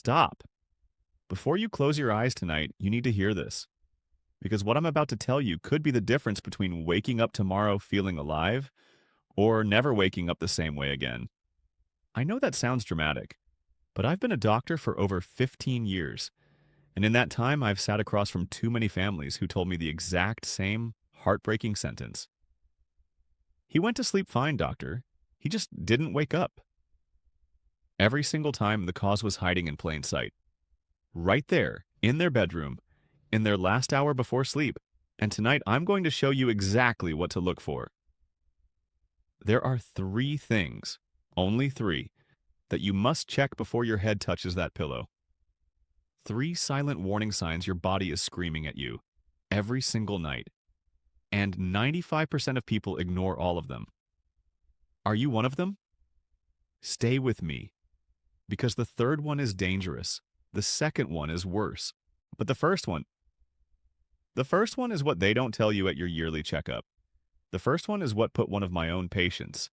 stop. Before you close your eyes tonight, you need to hear this. Because what I'm about to tell you could be the difference between waking up tomorrow feeling alive or never waking up the same way again. I know that sounds dramatic, but I've been a doctor for over 15 years. And in that time, I've sat across from too many families who told me the exact same heartbreaking sentence. He went to sleep fine, doctor. He just didn't wake up. Every single time, the cause was hiding in plain sight. Right there, in their bedroom, in their last hour before sleep. And tonight, I'm going to show you exactly what to look for. There are 3 things, only 3, that you must check before your head touches that pillow. 3 silent warning signs your body is screaming at you every single night. And 95% of people ignore all of them. Are you one of them? Stay with me, because the third one is dangerous. The second one is worse. But the first one is what they don't tell you at your yearly checkup. The first one is what put one of my own patients,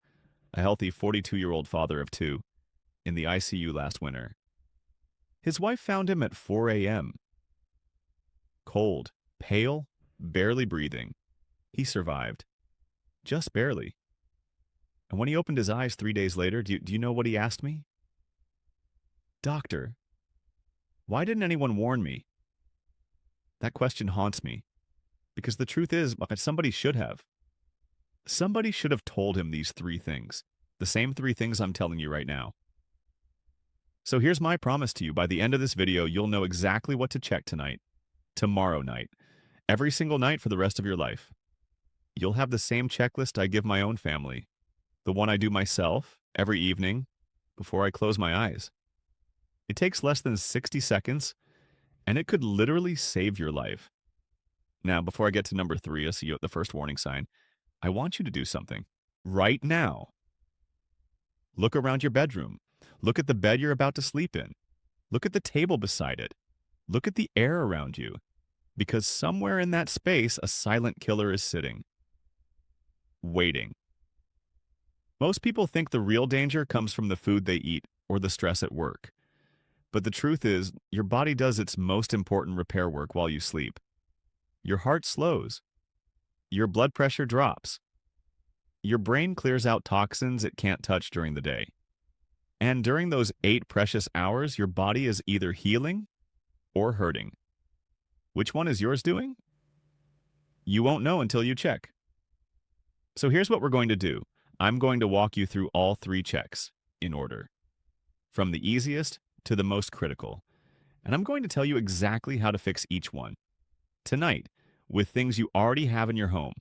a healthy 42-year-old father of 2, in the ICU last winter. His wife found him at 4 a.m. Cold, pale, barely breathing. He survived. Just barely. And when he opened his eyes 3 days later, do you know what he asked me? Doctor, why didn't anyone warn me? That question haunts me, because the truth is, somebody should have. Somebody should have told him these 3 things, the same 3 things I'm telling you right now. So here's my promise to you. By the end of this video, you'll know exactly what to check tonight, tomorrow night, every single night for the rest of your life. You'll have the same checklist I give my own family, the one I do myself every evening before I close my eyes. It takes less than 60 seconds, and it could literally save your life. Now, before I get to number 3, the first warning sign, I want you to do something right now. Look around your bedroom. Look at the bed you're about to sleep in. Look at the table beside it. Look at the air around you, because somewhere in that space, a silent killer is sitting, waiting. Most people think the real danger comes from the food they eat or the stress at work. But the truth is, your body does its most important repair work while you sleep. Your heart slows. Your blood pressure drops. Your brain clears out toxins it can't touch during the day. And during those 8 precious hours, your body is either healing or hurting. Which one is yours doing? You won't know until you check. So here's what we're going to do. I'm going to walk you through all 3 checks in order, from the easiest to the most critical. And I'm going to tell you exactly how to fix each one tonight with things you already have in your home.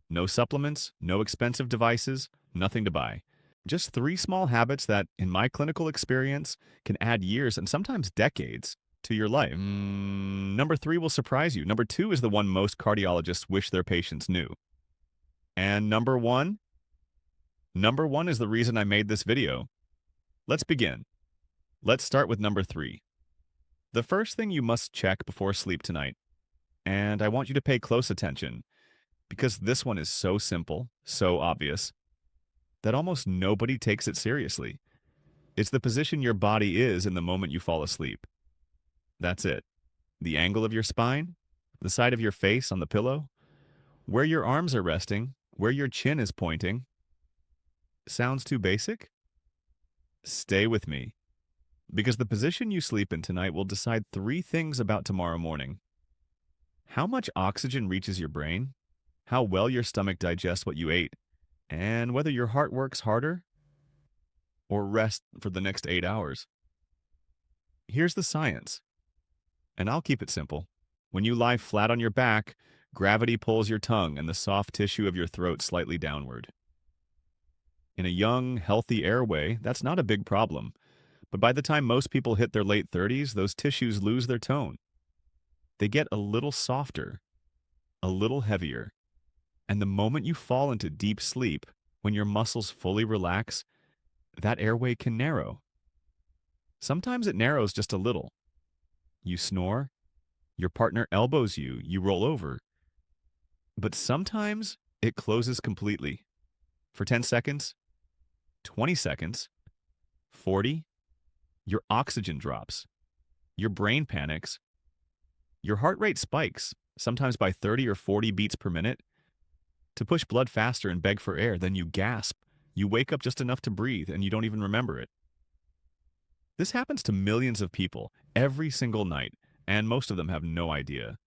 No supplements, no expensive devices, nothing to buy. Just 3 small habits that, in my clinical experience, can add years and sometimes decades to your life. Number 3 will surprise you. Number 2 is the one most cardiologists wish their patients knew. And number 1 is the reason I made this video. Let's begin. Let's start with number 3. The first thing you must check before sleep tonight, and I want you to pay close attention, because this one is so simple, so obvious, that almost nobody takes it seriously. It's the position your body is in the moment you fall asleep. That's it. The angle of your spine, the side of your face on the pillow, where your arms are resting, where your chin is pointing. Sounds too basic? Stay with me, because the position you sleep in tonight will decide 3 things about tomorrow morning. How much oxygen reaches your brain, how well your stomach digests what you ate, and whether your heart works harder or rest for the next 8 hours. Here's the science, and I'll keep it simple. When you lie flat on your back, gravity pulls your tongue and the soft tissue of your throat slightly downward. In a young, healthy airway, that's not a big problem. But by the time most people hit their late 30s, those tissues lose their tone. They get a little softer, a little heavier. And the moment you fall into deep sleep, when your muscles fully relax, that airway can narrow. Sometimes it narrows just a little. You snore, your partner elbows you, you roll over. But sometimes it closes completely. For 10 seconds, 20 seconds, 40, your oxygen drops. Your brain panics. Your heart rate spikes, sometimes by 30 or 40 beats per minute. To push blood faster and beg for air, then you gasp. You wake up just enough to breathe and you don't even remember it. This happens to millions of people every single night, and most of them have no idea.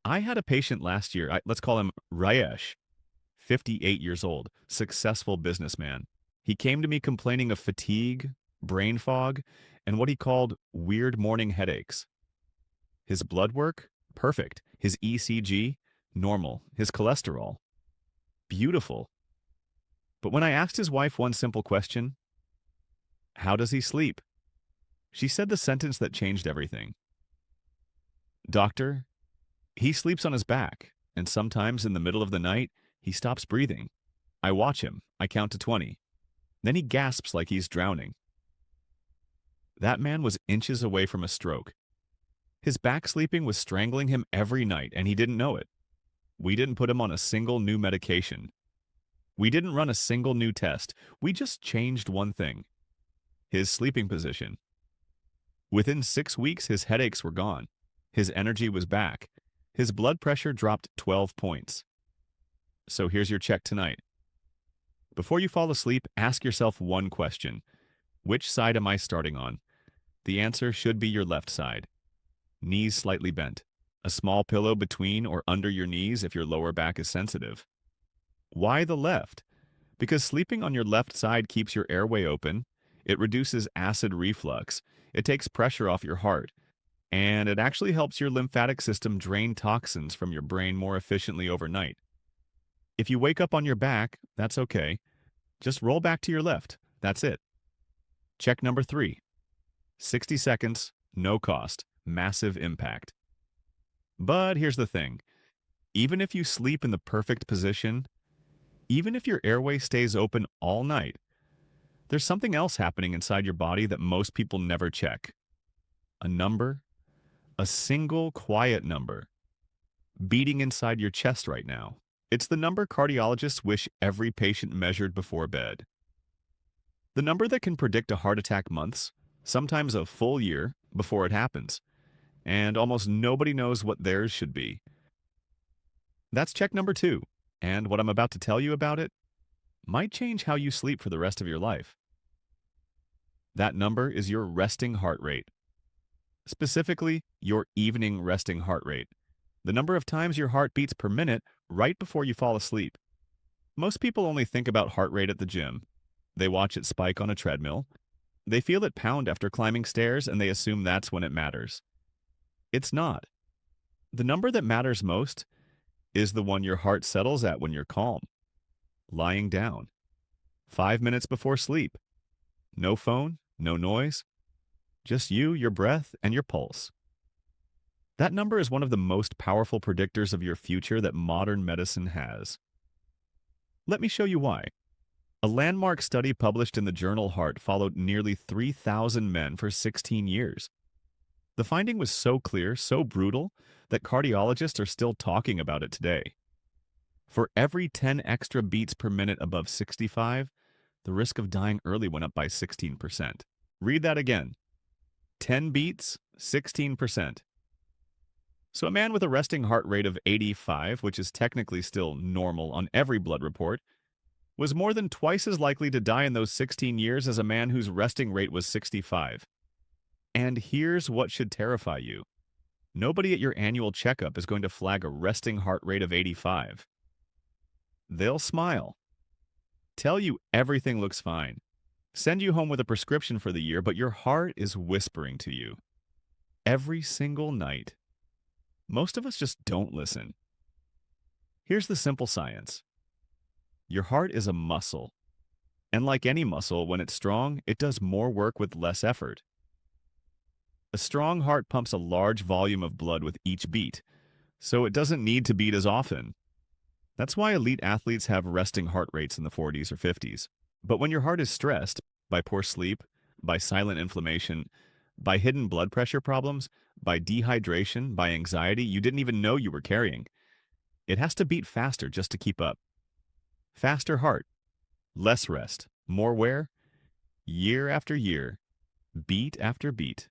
I had a patient last year, let's call him Rayesh, 58 years old, successful businessman. He came to me complaining of fatigue, brain fog, and what he called weird morning headaches. His blood work? Perfect. His ECG? Normal. His cholesterol? Beautiful. But when I asked his wife one simple question, how does he sleep? She said the sentence that changed everything. Doctor, he sleeps on his back, and sometimes in the middle of the night, he stops breathing. I watch him. I count to 20. Then he gasps like he's drowning. That man was inches away from a stroke. His back sleeping was strangling him every night, and he didn't know it. We didn't put him on a single new medication. We didn't run a single new test. We just changed one thing: his sleeping position. Within 6 weeks, his headaches were gone. His energy was back. His blood pressure dropped 12 points. So here's your check tonight. Before you fall asleep, ask yourself one question. Which side am I starting on? The answer should be your left side. Knees slightly bent. A small pillow between or under your knees if your lower back is sensitive. Why the left? Because sleeping on your left side keeps your airway open, it reduces acid reflux, it takes pressure off your heart, and it actually helps your lymphatic system drain toxins from your brain more efficiently overnight. If you wake up on your back, that's okay. Just roll back to your left. That's it. Check number 3. 60 seconds, no cost, massive impact. But here's the thing. Even if you sleep in the perfect position, even if your airway stays open all night, there's something else happening inside your body that most people never check. A number, a single quiet number, beating inside your chest right now. It's the number cardiologists wish every patient measured before bed. The number that can predict a heart attack months, sometimes a full year, before it happens. And almost nobody knows what theirs should be. That's check number 2, and what I'm about to tell you about it might change how you sleep for the rest of your life. That number is your resting heart rate. Specifically, your evening resting heart rate. The number of times your heart beats per minute right before you fall asleep. Most people only think about heart rate at the gym. They watch it spike on a treadmill. They feel it pound after climbing stairs, and they assume that's when it matters. It's not. The number that matters most is the one your heart settles at when you're calm, lying down, 5 minutes before sleep. No phone, no noise, just you, your breath, and your pulse. That number is one of the most powerful predictors of your future that modern medicine has. Let me show you why. A landmark study published in the journal Heart followed nearly 3,000 men for 16 years. The finding was so clear, so brutal, that cardiologists are still talking about it today. For every 10 extra beats per minute above 65, the risk of dying early went up by 16%. Read that again. 10 beats, 16%. So a man with a resting heart rate of 85, which is technically still normal on every blood report, was more than twice as likely to die in those 16 years as a man whose resting rate was 65. And here's what should terrify you. Nobody at your annual checkup is going to flag a resting heart rate of 85. They'll smile, tell you everything looks fine, send you home with a prescription for the year, but your heart is whispering to you every single night. Most of us just don't listen. Here's the simple science. Your heart is a muscle, and like any muscle, when it's strong, it does more work with less effort. A strong heart pumps a large volume of blood with each beat, so it doesn't need to beat as often. That's why elite athletes have resting heart rates in the 40s or 50s. But when your heart is stressed by poor sleep, by silent inflammation, by hidden blood pressure problems, by dehydration, by anxiety you didn't even know you were carrying, it has to beat faster just to keep up. Faster heart, less rest, more wear, year after year, beat after beat.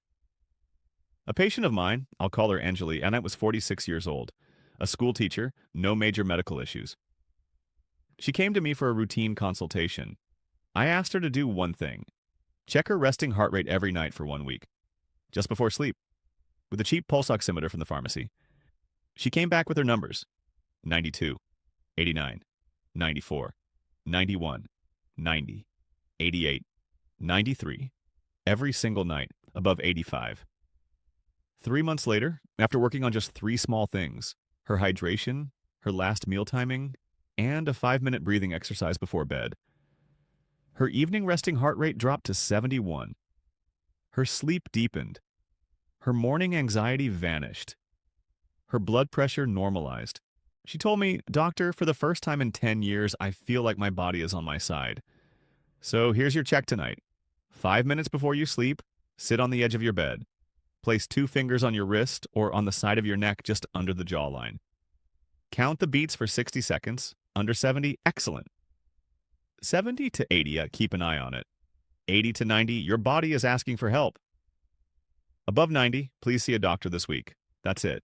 A patient of mine, I'll call her Angeli, and I was 46 years old. A school teacher, no major medical issues. She came to me for a routine consultation. I asked her to do one thing. Check her resting heart rate every night for 1 week, just before sleep, with a cheap pulse oximeter from the pharmacy. She came back with her numbers: 92, 89, 94, 91, 90, 88, 93, every single night, above 85. 3 months later, after working on just three small things, her hydration, her last meal timing, and a 5-minute breathing exercise before bed, her evening resting heart rate dropped to 71. Her sleep deepened. Her morning anxiety vanished. Her blood pressure normalized. She told me, "Doctor, for the first time in 10 years, I feel like my body is on my side. So here's your check tonight. 5 minutes before you sleep, sit on the edge of your bed. Place 2 fingers on your wrist or on the side of your neck just under the jawline. Count the beats for 60 seconds. Under 70, excellent. 70 to 80, keep an eye on it. 80 to 90, your body is asking for help. Above 90, please see a doctor this week. That's it.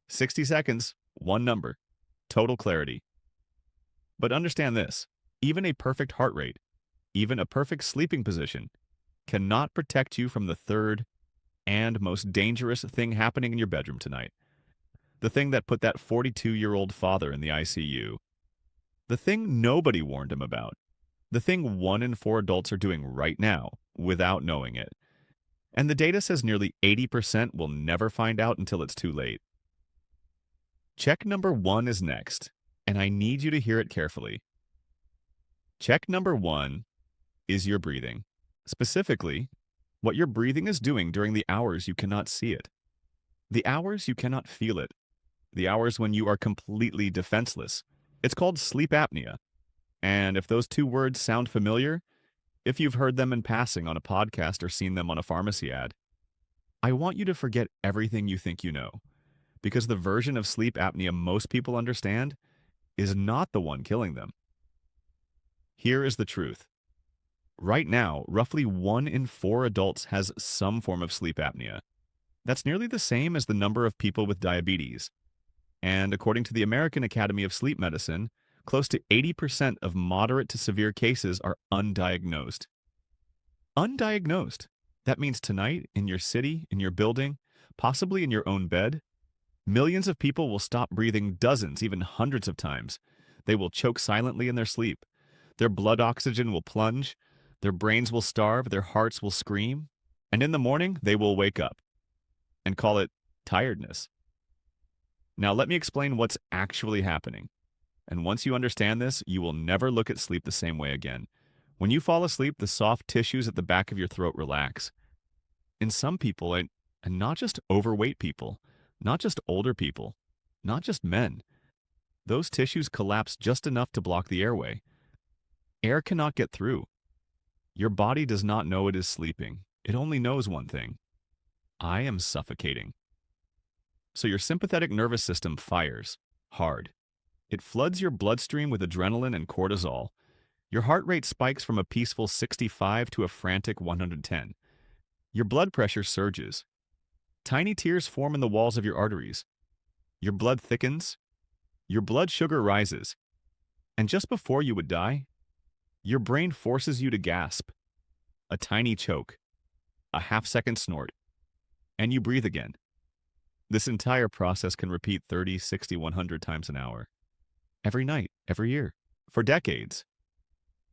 60 seconds, one number. Total clarity. But understand this, even a perfect heart rate, even a perfect sleeping position, cannot protect you from the third and most dangerous thing happening in your bedroom tonight. The thing that put that 42-year-old father in the ICU. The thing nobody warned him about. The thing 1 in 4 adults are doing right now without knowing it. And the data says nearly 80% will never find out until it's too late. Check number 1 is next, and I need you to hear it carefully. Check number 1 is your breathing. Specifically, what your breathing is doing during the hours you cannot see it. The hours you cannot feel it. The hours when you are completely defenseless. It's called sleep apnea. And if those 2 words sound familiar, if you've heard them in passing on a podcast or seen them on a pharmacy ad, I want you to forget everything you think you know, because the version of sleep apnea most people understand is not the one killing them. Here is the truth. Right now, roughly 1 in 4 adults has some form of sleep apnea. That's nearly the same as the number of people with diabetes. And according to the American Academy of Sleep Medicine, close to 80% of moderate to severe cases are undiagnosed. Undiagnosed. That means tonight, in your city, in your building, possibly in your own bed, millions of people will stop breathing dozens, even hundreds of times. They will choke silently in their sleep. Their blood oxygen will plunge. Their brains will starve. Their hearts will scream. And in the morning, they will wake up and call it tiredness. Now, let me explain what's actually happening. And once you understand this, you will never look at sleep the same way again. When you fall asleep, the soft tissues at the back of your throat relax. In some people, and not just overweight people, not just older people, not just men, those tissues collapse just enough to block the airway. Air cannot get through. Your body does not know it is sleeping. It only knows one thing. I am suffocating. So your sympathetic nervous system fires hard. It floods your bloodstream with adrenaline and cortisol. Your heart rate spikes from a peaceful 65 to a frantic 110. Your blood pressure surges. Tiny tears form in the walls of your arteries. Your blood thickens. Your blood sugar rises. And just before you would die, your brain forces you to gasp. A tiny choke. A half-second snort. And you breathe again. This entire process can repeat 30, 60, 100 times an hour. Every night, every year, for decades.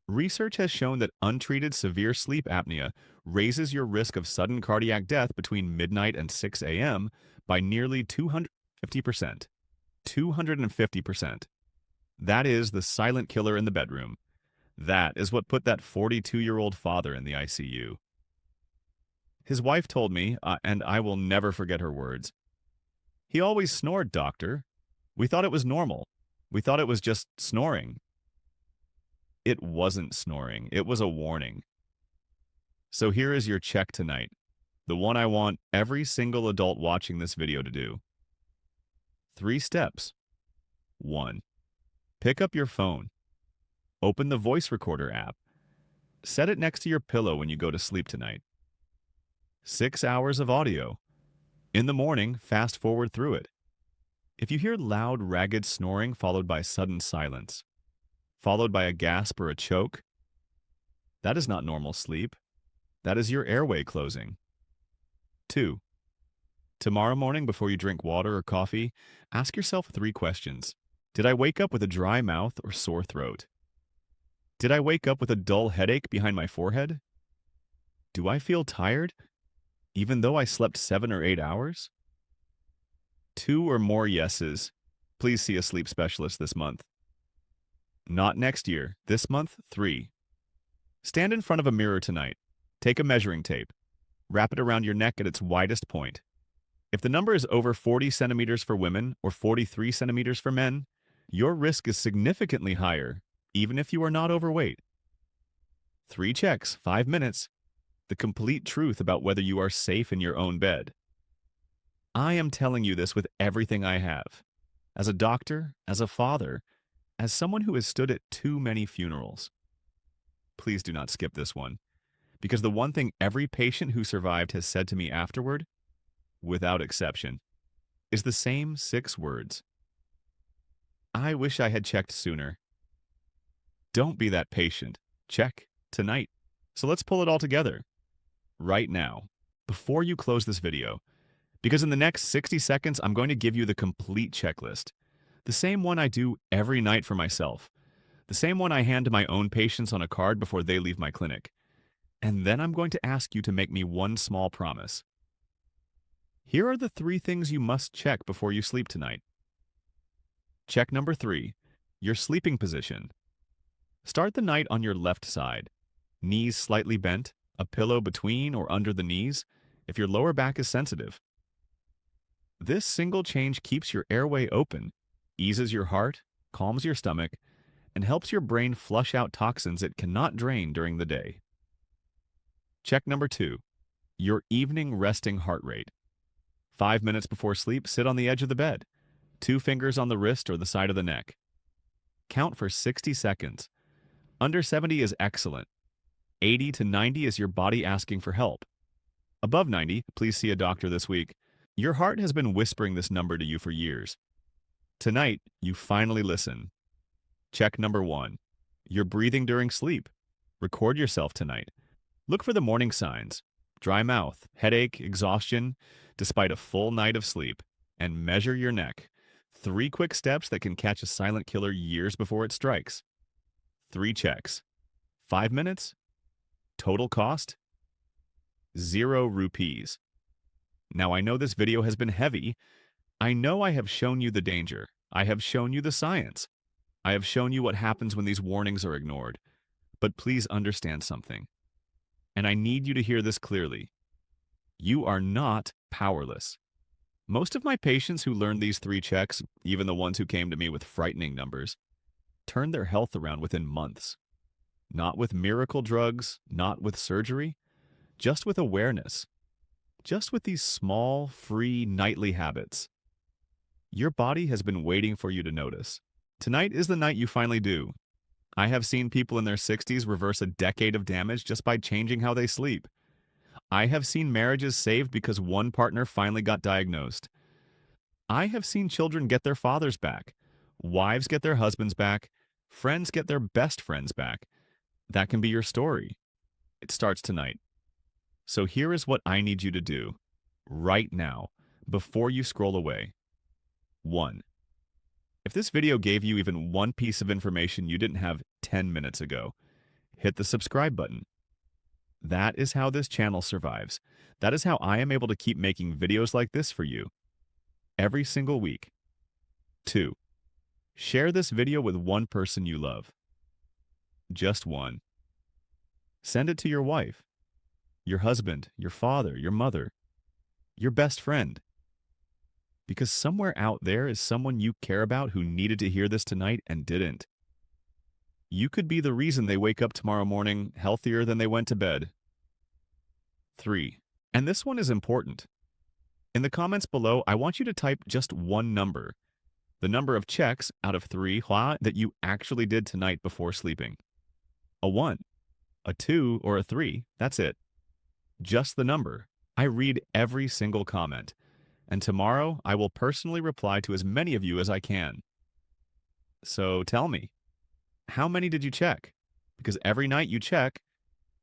Research has shown that untreated severe sleep apnea raises your risk of sudden cardiac death between midnight and 6 a.m. by nearly 250%. 250%. That is the silent killer in the bedroom. That is what put that 42-year-old father in the ICU. His wife told me, and I will never forget her words, "He always snored, doctor. We thought it was normal. We thought it was just snoring." It wasn't snoring. It was a warning. So here is your check tonight, the one I want every single adult watching this video to do. 3 steps. 1. Pick up your phone. Open the voice recorder app. Set it next to your pillow when you go to sleep tonight. 6 hours of audio. In the morning, fast forward through it. If you hear loud, ragged snoring followed by sudden silence, followed by a gasp or a choke, that is not normal sleep. That is your airway closing. 2. Tomorrow morning, before you drink water or coffee, ask yourself 3 questions. Did I wake up with a dry mouth or sore throat? Did I wake up with a dull headache behind my forehead? Do I feel tired, even though I slept 7 or 8 hours? 2 or more yeses. Please see a sleep specialist this month. Not next year. This month, 3. Stand in front of a mirror tonight. Take a measuring tape. Wrap it around your neck at its widest point. If the number is over 40 centimeters for women or 43 centimeters for men, your risk is significantly higher, even if you are not overweight. 3 checks, 5 minutes. The complete truth about whether you are safe in your own bed. I am telling you this with everything I have. As a doctor, as a father, as someone who has stood at too many funerals. Please do not skip this one, because the one thing every patient who survived has said to me afterward, without exception, is the same 6 words. I wish I had checked sooner. Don't be that patient. Check tonight. So let's pull it all together. Right now, before you close this video, because in the next 60 seconds, I'm going to give you the complete checklist. The same one I do every night for myself. The same one I hand to my own patients on a card before they leave my clinic. And then I'm going to ask you to make me one small promise. Here are the 3 things you must check before you sleep tonight. Check number 3, your sleeping position. Start the night on your left side. Knees slightly bent, a pillow between or under the knees, if your lower back is sensitive. This single change keeps your airway open, eases your heart, calms your stomach, and helps your brain flush out toxins it cannot drain during the day. Check number 2, your evening resting heart rate. 5 minutes before sleep, sit on the edge of the bed, 2 fingers on the wrist or the side of the neck. Count for 60 seconds. Under 70 is excellent. 80 to 90 is your body asking for help. Above 90, please see a doctor this week. Your heart has been whispering this number to you for years. Tonight, you finally listen. Check number 1, your breathing during sleep. Record yourself tonight. Look for the morning signs, dry mouth, headache, exhaustion, despite a full night of sleep, and measure your neck. 3 quick steps that can catch a silent killer years before it strikes. 3 checks. 5 minutes? Total cost? 0 rupees. Now I know this video has been heavy. I know I have shown you the danger. I have shown you the science. I have shown you what happens when these warnings are ignored. But please understand something. And I need you to hear this clearly. You are not powerless. Most of my patients who learned these 3 checks, even the ones who came to me with frightening numbers, turned their health around within months. Not with miracle drugs, not with surgery, just with awareness. Just with these small, free, nightly habits. Your body has been waiting for you to notice. Tonight is the night you finally do. I have seen people in their 60s reverse a decade of damage just by changing how they sleep. I have seen marriages saved because one partner finally got diagnosed. I have seen children get their fathers back, wives get their husbands back, friends get their best friends back. That can be your story. It starts tonight. So here is what I need you to do, right now, before you scroll away. 1. If this video gave you even one piece of information you didn't have 10 minutes ago, hit the subscribe button. That is how this channel survives. That is how I am able to keep making videos like this for you, every single week. 2. Share this video with one person you love. Just one. Send it to your wife, your husband, your father, your mother, your best friend. Because somewhere out there is someone you care about who needed to hear this tonight and didn't. You could be the reason they wake up tomorrow morning healthier than they went to bed. 3. And this one is important. In the comments below, I want you to type just one number. The number of checks out of 3 that you actually did tonight before sleeping. A 1, a 2, or a 3, that's it. Just the number. I read every single comment. And tomorrow, I will personally reply to as many of you as I can. So tell me, how many did you check? Because every night you check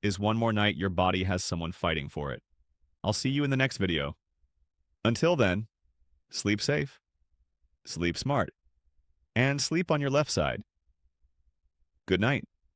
is one more night your body has someone fighting for it. I'll see you in the next video. Until then, sleep safe, sleep smart, and sleep on your left side. Good night.